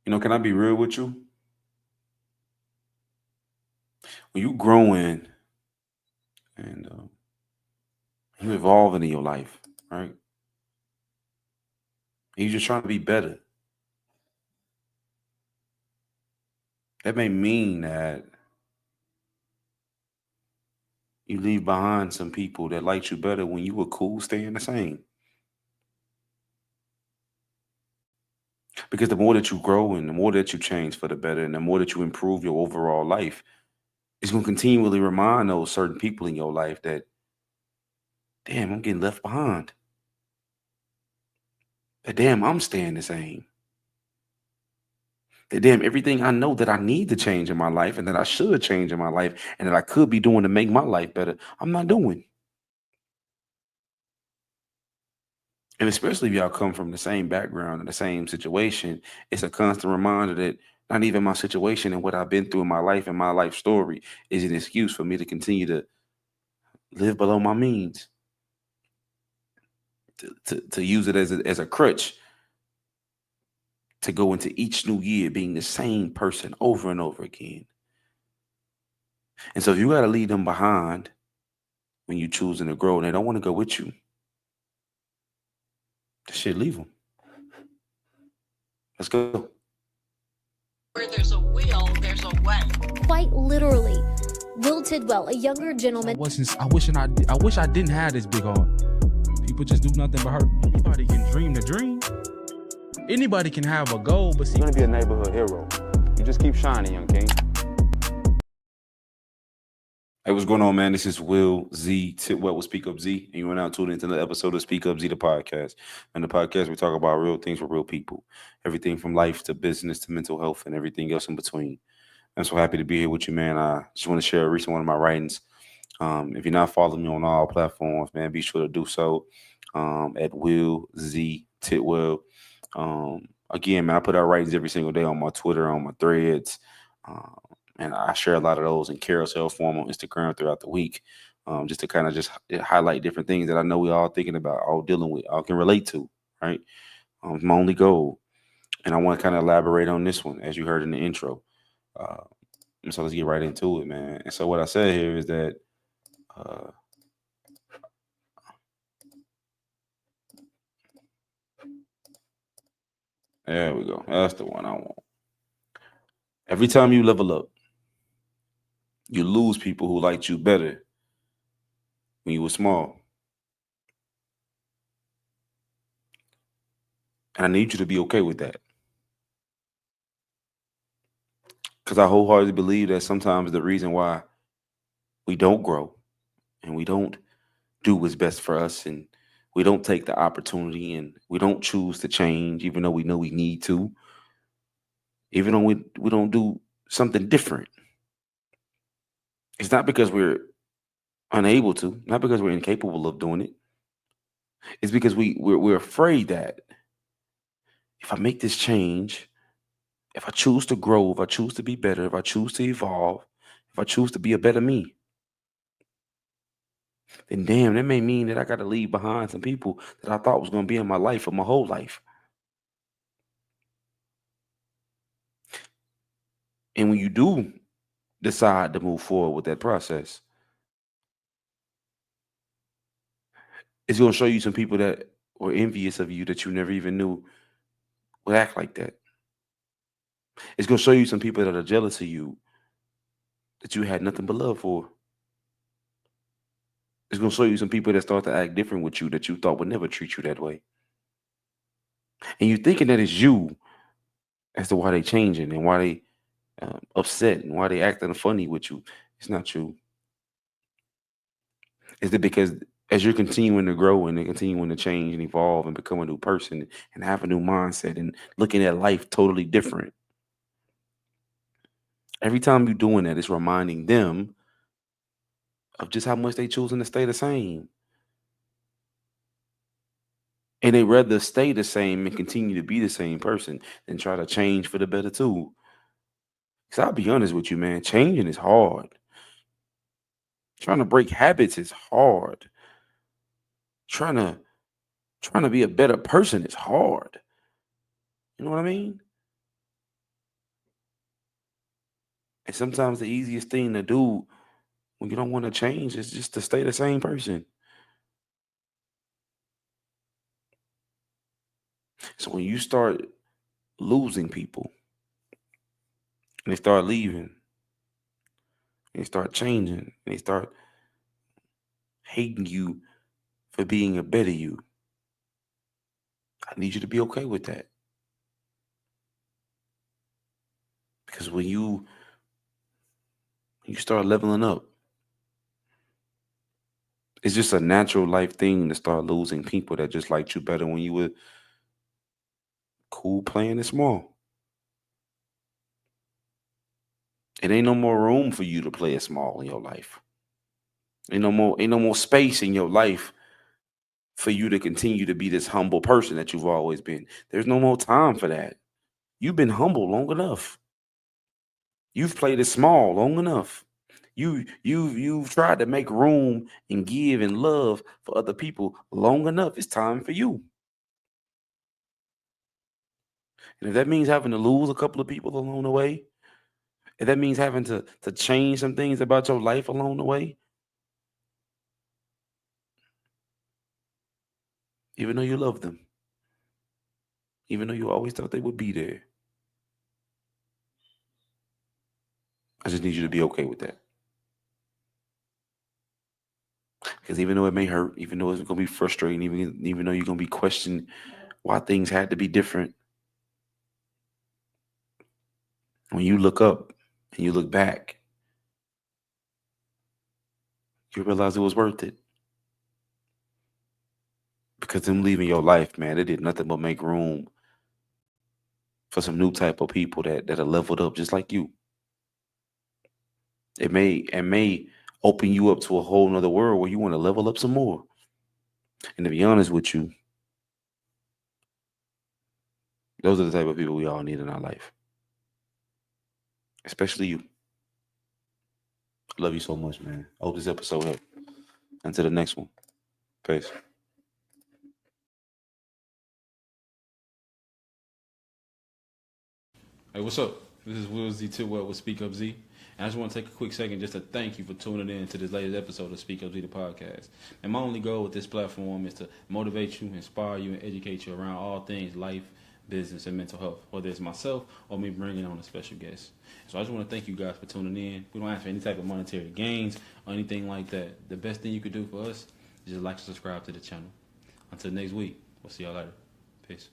Can I be real with you? When you growing and you evolving in your life, right? And you just trying to be better. That may mean that you leave behind some people that liked you better when you were cool staying the same. Because the more that you grow and the more that you change for the better and the more that you improve your overall life, it's going to continually remind those certain people in your life that, damn, I'm getting left behind. That, damn, I'm staying the same. That, damn, everything I know that I need to change in my life and that I should change in my life and that I could be doing to make my life better, I'm not doing. And especially if y'all come from the same background and the same situation, it's a constant reminder that not even my situation and what I've been through in my life and my life story is an excuse for me to continue to live below my means, to use it as a crutch to go into each new year being the same person over and over again. And so if you got to leave them behind when you choosing to grow and they don't want to go with you, shit, leave them. Let's go. Where there's a will, there's a way. Quite literally. Will Tidwell, a younger gentleman. I wish I didn't have this big heart. People just do nothing but hurt. Anybody can dream the dream. Anybody can have a goal, but see, You're gonna be a neighborhood hero. You just keep shining, young king. Hey, what's going on, man? This is Will Z Tidwell with SpeakUPZee, and you are now tuned into the episode of SpeakUPZee the podcast. And the podcast, we talk about real things with real people, everything from life to business to mental health and everything else in between. I'm so happy to be here with you, man. I just want to share a recent one of my writings. If you're not following me on all platforms, man, be sure to do so at Will Z Tidwell. Again, man, I put out writings every single day on my Twitter, on my threads. Um, and I share a lot of those in carousel form on Instagram throughout the week, just to kind of just highlight different things that I know we all thinking about, all dealing with, all can relate to, right? It's my only goal, and I want to kind of elaborate on this one, as you heard in the intro. Uh, and so let's get right into it, man. And so what I said here is that uh, there we go. That's the one I want. Every time you level up, you lose people who liked you better when you were small. And I need you to be okay with that. Because I wholeheartedly believe that sometimes the reason why we don't grow and we don't do what's best for us and we don't take the opportunity and we don't choose to change, even though we know we need to, even though we don't do something different. It's not because we're unable to, not because we're incapable of doing it. It's because we're afraid that if I make this change, if I choose to grow, if I choose to be better, if I choose to evolve, if I choose to be a better me, then damn, that may mean that I got to leave behind some people that I thought was going to be in my life for my whole life. And when you do decide to move forward with that process, it's going to show you some people that were envious of you that you never even knew would act like that. It's going to show you some people that are jealous of you that you had nothing but love for. It's going to show you some people that start to act different with you that you thought would never treat you that way. And you're thinking that it's you as to why they changing and why they upset and why they acting funny with you. It's not you. Is it because as you're continuing to grow and continuing to change and evolve and become a new person and have a new mindset and looking at life totally different, every time you're doing that, it's reminding them of just how much they choosing to stay the same. And they rather stay the same and continue to be the same person than try to change for the better too. Because I'll be honest with you, man, changing is hard. Trying to break habits is hard. Trying to trying to be a better person is hard. You know what I mean? And sometimes the easiest thing to do when you don't want to change is just to stay the same person. So when you start losing people and they start leaving, and they start changing, and they start hating you for being a better you, I need you to be okay with that. Because when you start leveling up, it's just a natural life thing to start losing people that just liked you better when you were cool playing it small. It ain't no more room for you to play it small in your life. Ain't no more space in your life for you to continue to be this humble person that you've always been. There's no more time for that. You've been humble long enough. You've played it small long enough. You've tried to make room and give and love for other people long enough. It's time for you. And if that means having to lose a couple of people along the way, if that means having to change some things about your life along the way, even though you love them, even though you always thought they would be there, I just need you to be okay with that. Because even though it may hurt, even though it's going to be frustrating, even though you're going to be questioning why things had to be different, when you look up and you look back, you realize it was worth it. Because them leaving your life, man, it did nothing but make room for some new type of people that are leveled up just like you. It may open you up to a whole nother world where you want to level up some more. And to be honest with you, those are the type of people we all need in our life. Especially you. I love you so much, man. I hope this episode helped. Until the next one. Peace. Hey, what's up? This is uplift with SpeakUPZee. And I just want to take a quick second just to thank you for tuning in to this latest episode of SpeakUPZee the podcast. And my only goal with this platform is to motivate you, inspire you, and educate you around all things life, business, and mental health, whether it's myself or me bringing on a special guest. So I just want to thank you guys for tuning in. We don't ask for any type of monetary gains or anything like that. The best thing you could do for us is just like and subscribe to the channel. Until next week, we'll see y'all later. Peace.